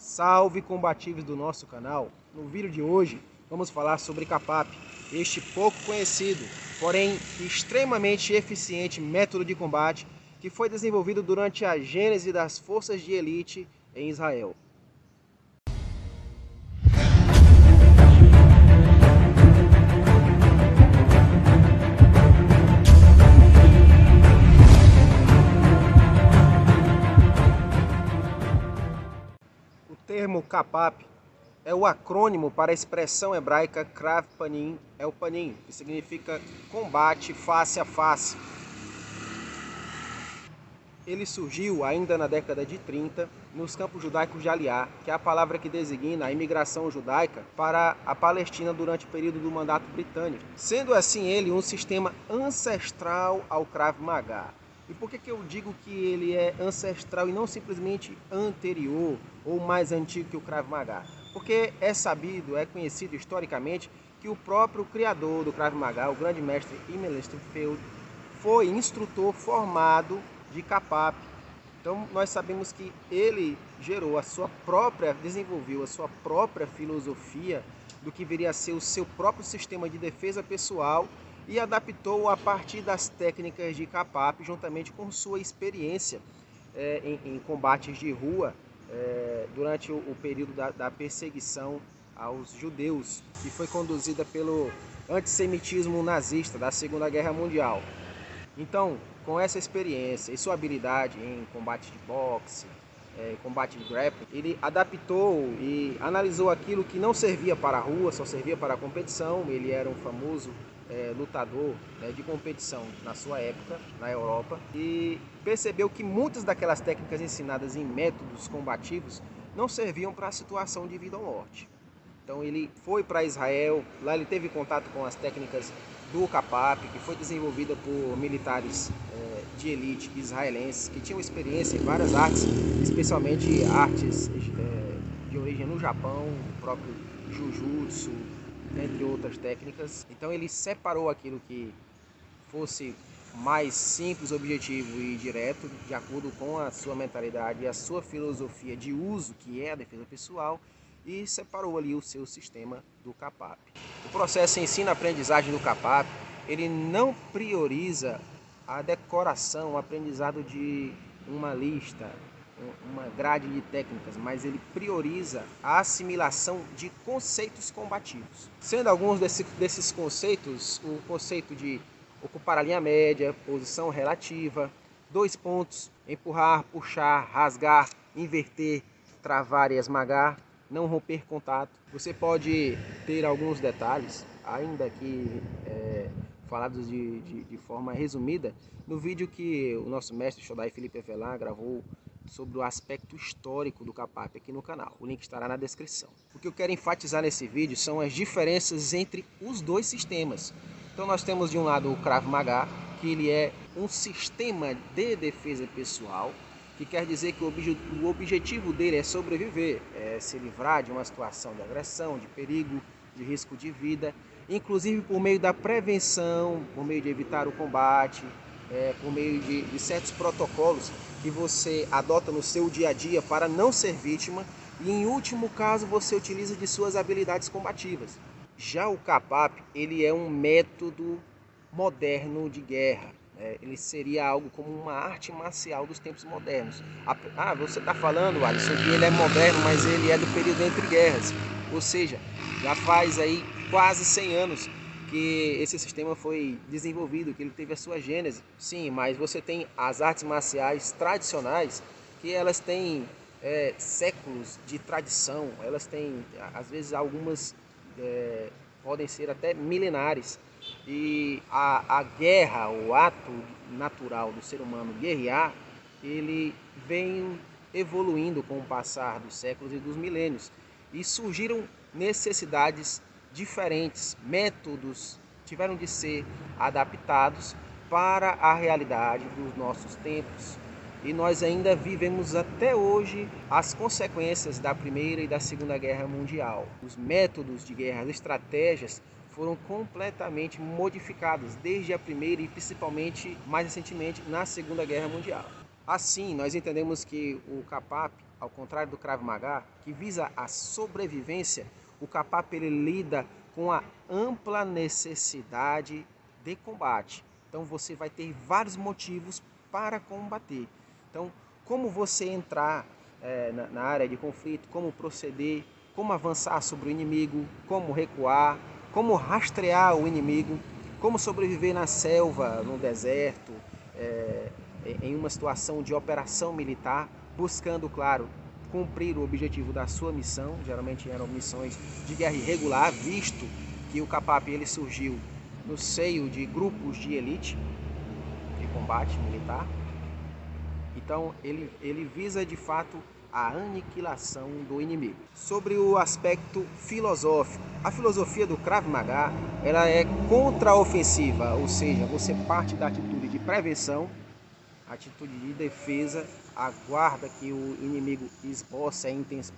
Salve combatíveis do nosso canal! No vídeo de hoje vamos falar sobre CAPAP, este pouco conhecido, porém extremamente eficiente método de combate que foi desenvolvido durante a gênese das forças de elite em Israel. O termo CAPAP é o acrônimo para a expressão hebraica Krav Panim El Panim, que significa combate face a face. Ele surgiu ainda na década de 30 nos campos judaicos de Aliá, que é a palavra que designa a imigração judaica para a Palestina durante o período do mandato britânico. Sendo assim ele um sistema ancestral ao Krav Maga. E por que eu digo que ele é ancestral e não simplesmente anterior ou mais antigo que o Krav Maga? Porque é sabido, é conhecido historicamente que o próprio criador do Krav Maga, o grande mestre Himmler Stuhlfeld, foi instrutor formado de CAPAP. Então nós sabemos que ele desenvolveu a sua própria filosofia do que viria a ser o seu próprio sistema de defesa pessoal e adaptou a partir das técnicas de CAPAP, juntamente com sua experiência em combates de rua durante o período da perseguição aos judeus, que foi conduzida pelo antissemitismo nazista da Segunda Guerra Mundial. Então, com essa experiência e sua habilidade em combate de boxe, combate de grappling, ele adaptou e analisou aquilo que não servia para a rua, só servia para a competição. Ele era um famoso lutador de competição na sua época, na Europa, e percebeu que muitas daquelas técnicas ensinadas em métodos combativos não serviam para a situação de vida ou morte. Então ele foi para Israel, lá ele teve contato com as técnicas do CAPAP, que foi desenvolvida por militares de elite israelenses, que tinham experiência em várias artes, especialmente artes de origem no Japão, o próprio Jujutsu, entre outras técnicas. Então ele separou aquilo que fosse mais simples, objetivo e direto, de acordo com a sua mentalidade e a sua filosofia de uso, que é a defesa pessoal, e separou ali o seu sistema do CAPAP. O processo ensino-aprendizagem do CAPAP, ele não prioriza a decoração, o aprendizado de uma lista, uma grade de técnicas, mas ele prioriza a assimilação de conceitos combativos. Sendo alguns desses conceitos, o conceito de ocupar a linha média, posição relativa, 2 pontos, empurrar, puxar, rasgar, inverter, travar e esmagar, não romper contato. Você pode ter alguns detalhes, ainda que falados de forma resumida, no vídeo que o nosso mestre Shodai Felipe Avelar gravou sobre o aspecto histórico do CAPAP aqui no canal. O link estará na descrição. O que eu quero enfatizar nesse vídeo são as diferenças entre os dois sistemas. Então nós temos de um lado o Krav Maga, que ele é um sistema de defesa pessoal, que quer dizer que o objetivo dele é sobreviver, é se livrar de uma situação de agressão, de perigo, de risco de vida, inclusive por meio da prevenção, por meio de evitar o combate, por meio de certos protocolos que você adota no seu dia a dia para não ser vítima e, em último caso, você utiliza de suas habilidades combativas. Já o CAPAP, ele é um método moderno de guerra. Ele seria algo como uma arte marcial dos tempos modernos. Você está falando, Alisson, que ele é moderno, mas ele é do período entre guerras. Ou seja, já faz aí quase 100 anos que esse sistema foi desenvolvido, que ele teve a sua gênese. Sim, mas você tem as artes marciais tradicionais, que elas têm séculos de tradição. Elas têm, às vezes, algumas podem ser até milenares. E a guerra, o ato natural do ser humano guerrear, ele vem evoluindo com o passar dos séculos e dos milênios. E surgiram necessidades diferentes, métodos tiveram de ser adaptados para a realidade dos nossos tempos. E nós ainda vivemos até hoje as consequências da Primeira e da Segunda Guerra Mundial. Os métodos de guerra, as estratégias foram completamente modificados desde a Primeira e principalmente mais recentemente na Segunda Guerra Mundial. Assim, nós entendemos que o CAPAP ao contrário do Krav Maga, que visa a sobrevivência, o Kapap ele lida com a ampla necessidade de combate. Então você vai ter vários motivos para combater. Então, como você entrar na área de conflito, como proceder, como avançar sobre o inimigo, como recuar, como rastrear o inimigo, como sobreviver na selva, no deserto, em uma situação de operação militar, buscando, claro, cumprir o objetivo da sua missão. Geralmente eram missões de guerra irregular, visto que o Kapap ele surgiu no seio de grupos de elite de combate militar. Então ele visa de fato a aniquilação do inimigo. Sobre o aspecto filosófico, a filosofia do Krav Maga ela é contraofensiva, ou seja, você parte da atitude de prevenção, atitude de defesa, aguarda que o inimigo esboce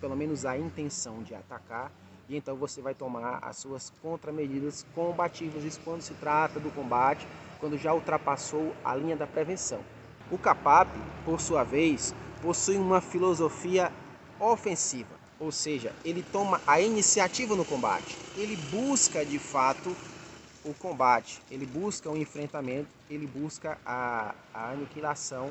pelo menos a intenção de atacar, e então você vai tomar as suas contramedidas combativas, isso quando se trata do combate, quando já ultrapassou a linha da prevenção. O Kapap, por sua vez, possui uma filosofia ofensiva, ou seja, ele toma a iniciativa no combate, ele busca de fato o combate, ele busca o enfrentamento, ele busca a aniquilação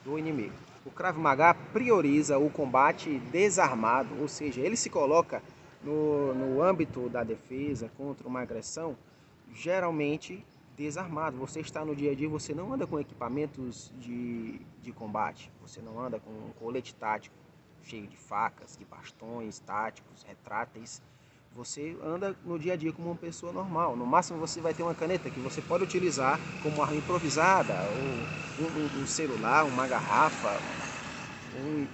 do inimigo. O Krav Maga prioriza o combate desarmado, ou seja, ele se coloca no âmbito da defesa contra uma agressão, geralmente desarmado. Você está no dia a dia, você não anda com equipamentos de combate, você não anda com um colete tático cheio de facas, de bastões táticos, retráteis. Você anda no dia a dia como uma pessoa normal. No máximo você vai ter uma caneta que você pode utilizar como arma improvisada, ou um celular, uma garrafa, um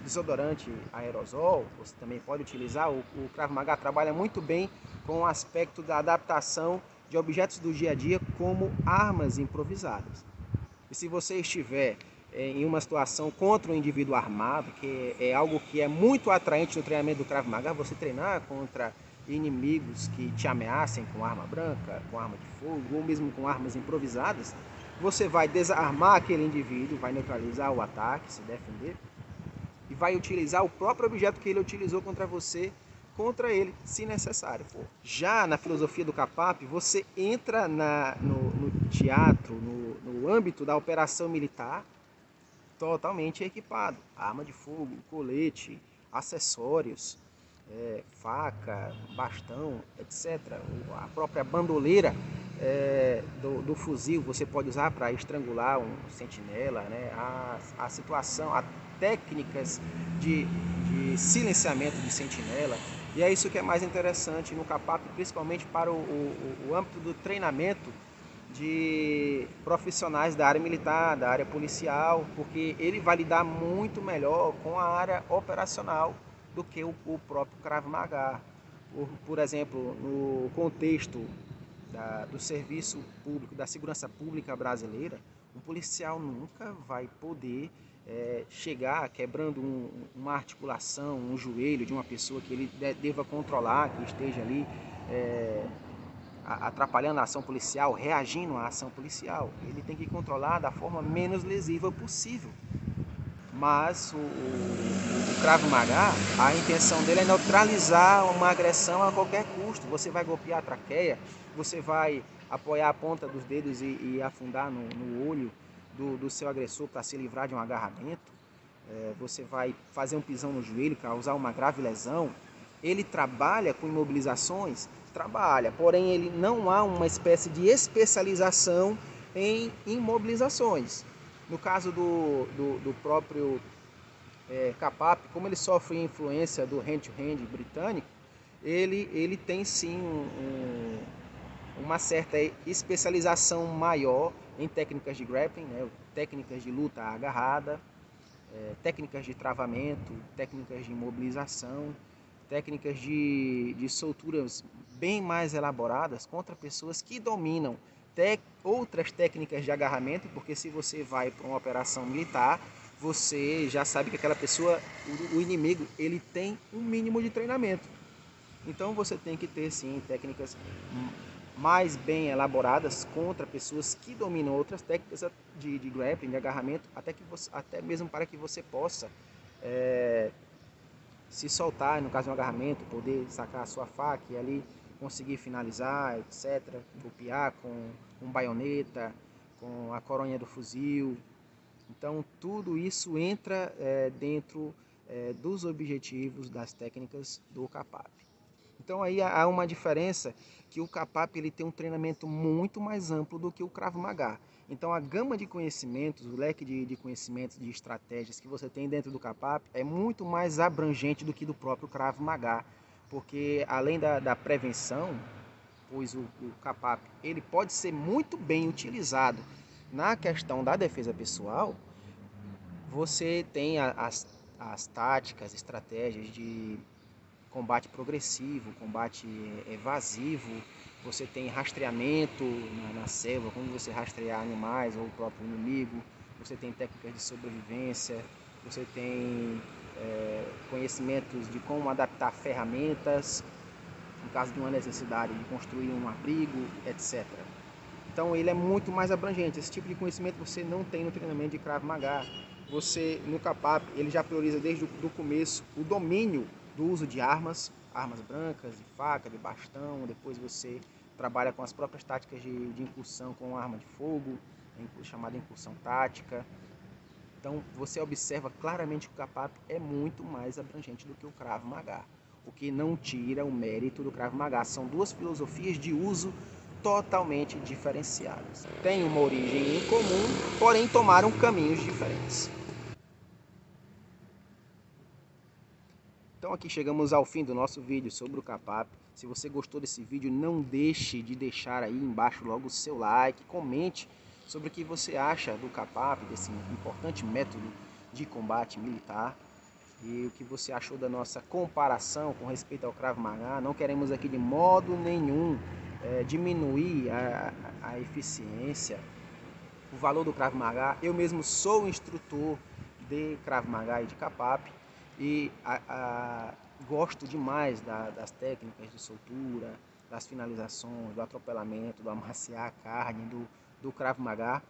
desodorante aerosol, você também pode utilizar. O Krav Maga trabalha muito bem com o aspecto da adaptação de objetos do dia a dia como armas improvisadas. E se você estiver em uma situação contra um indivíduo armado, que é algo que é muito atraente no treinamento do Krav Maga, você treinar contra inimigos que te ameacem com arma branca, com arma de fogo, ou mesmo com armas improvisadas, você vai desarmar aquele indivíduo, vai neutralizar o ataque, se defender, e vai utilizar o próprio objeto que ele utilizou contra você, contra ele, se necessário for. Já na filosofia do Kapap, você entra no teatro, no âmbito da operação militar, totalmente equipado. Arma de fogo, colete, acessórios, faca, bastão, etc. A própria bandoleira do fuzil você pode usar para estrangular um sentinela, né? A situação, as técnicas de silenciamento de sentinela. E é isso que é mais interessante no Kapap, principalmente para o âmbito do treinamento de profissionais da área militar, da área policial, porque ele vai lidar muito melhor com a área operacional do que o próprio Krav Maga. Por exemplo, no contexto do serviço público, da segurança pública brasileira, um policial nunca vai poder chegar quebrando uma articulação, um joelho de uma pessoa que ele deva controlar, que esteja ali atrapalhando a ação policial, reagindo à ação policial. Ele tem que controlar da forma menos lesiva possível. Mas o Krav Maga, a intenção dele é neutralizar uma agressão a qualquer custo. Você vai golpear a traqueia, você vai apoiar a ponta dos dedos e afundar no olho do seu agressor para se livrar de um agarramento. Você vai fazer um pisão no joelho, causar uma grave lesão. Ele trabalha com imobilizações? Trabalha, porém ele não há uma espécie de especialização em imobilizações. No caso do próprio Kapap, como ele sofre influência do hand-to-hand britânico, ele tem sim uma certa especialização maior em técnicas de grappling, né, técnicas de luta agarrada, técnicas de travamento, técnicas de imobilização, técnicas de solturas bem mais elaboradas contra pessoas que dominam outras técnicas de agarramento, porque se você vai para uma operação militar, você já sabe que aquela pessoa, o inimigo, ele tem um mínimo de treinamento. Então você tem que ter sim técnicas mais bem elaboradas contra pessoas que dominam outras técnicas de grappling, de agarramento, até mesmo para que você possa se soltar, no caso de um agarramento, poder sacar a sua faca e ali conseguir finalizar, etc. Golpear com baioneta, com a coronha do fuzil. Então tudo isso entra dentro dos objetivos das técnicas do CAPAP. Então aí há uma diferença, que o CAPAP ele tem um treinamento muito mais amplo do que o Krav Maga. Então a gama de conhecimentos, o leque de conhecimentos, de estratégias que você tem dentro do CAPAP é muito mais abrangente do que do próprio Krav Maga. Porque além da prevenção, pois o CAPAP ele pode ser muito bem utilizado na questão da defesa pessoal, você tem as táticas, estratégias de combate progressivo, combate evasivo, você tem rastreamento na selva, como você rastrear animais ou o próprio inimigo, você tem técnicas de sobrevivência, você tem conhecimentos de como adaptar ferramentas, no caso de uma necessidade de construir um abrigo, etc. Então ele é muito mais abrangente. Esse tipo de conhecimento você não tem no treinamento de Krav Maga. Você, no CAPAP, ele já prioriza desde o começo o domínio do uso de armas brancas, de faca, de bastão. Depois você trabalha com as próprias táticas de incursão com arma de fogo, chamada incursão tática. Então você observa claramente que o CAPAP é muito mais abrangente do que o Krav Maga, o que não tira o mérito do Krav Maga. São duas filosofias de uso totalmente diferenciadas. Têm uma origem em comum, porém tomaram caminhos diferentes. Então aqui chegamos ao fim do nosso vídeo sobre o CAPAP. Se você gostou desse vídeo, não deixe de deixar aí embaixo logo o seu like, comente sobre o que você acha do CAPAP, desse importante método de combate militar, e o que você achou da nossa comparação com respeito ao Krav Maga. Não queremos aqui de modo nenhum diminuir a eficiência, o valor do Krav Maga. Eu mesmo sou instrutor de Krav Maga e de CAPAP e gosto demais das técnicas de soltura, das finalizações, do atropelamento, do amaciar a carne, do Krav Maga,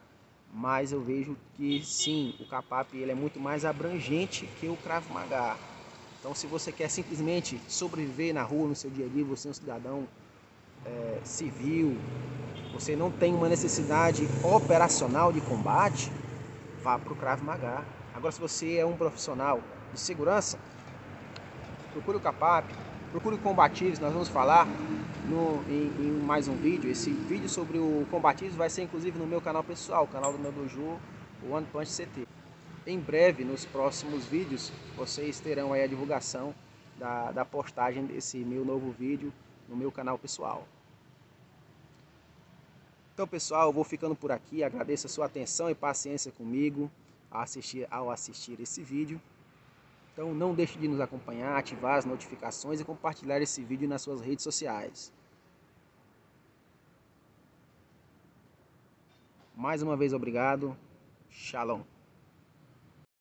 mas eu vejo que sim, o CAPAP ele é muito mais abrangente que o Krav Maga. Então se você quer simplesmente sobreviver na rua, no seu dia a dia, você é um cidadão civil, você não tem uma necessidade operacional de combate, vá para o Krav Maga. Agora se você é um profissional de segurança, procure o CAPAP, procure o Combativos. Nós vamos falar em mais um vídeo. Esse vídeo sobre o Combativos vai ser inclusive no meu canal pessoal, o canal do meu dojo, o One Punch CT. Em breve, nos próximos vídeos, vocês terão aí a divulgação da postagem desse meu novo vídeo no meu canal pessoal. Então pessoal, eu vou ficando por aqui, agradeço a sua atenção e paciência comigo ao assistir esse vídeo. Então não deixe de nos acompanhar, ativar as notificações e compartilhar esse vídeo nas suas redes sociais. Mais uma vez obrigado, Shalom.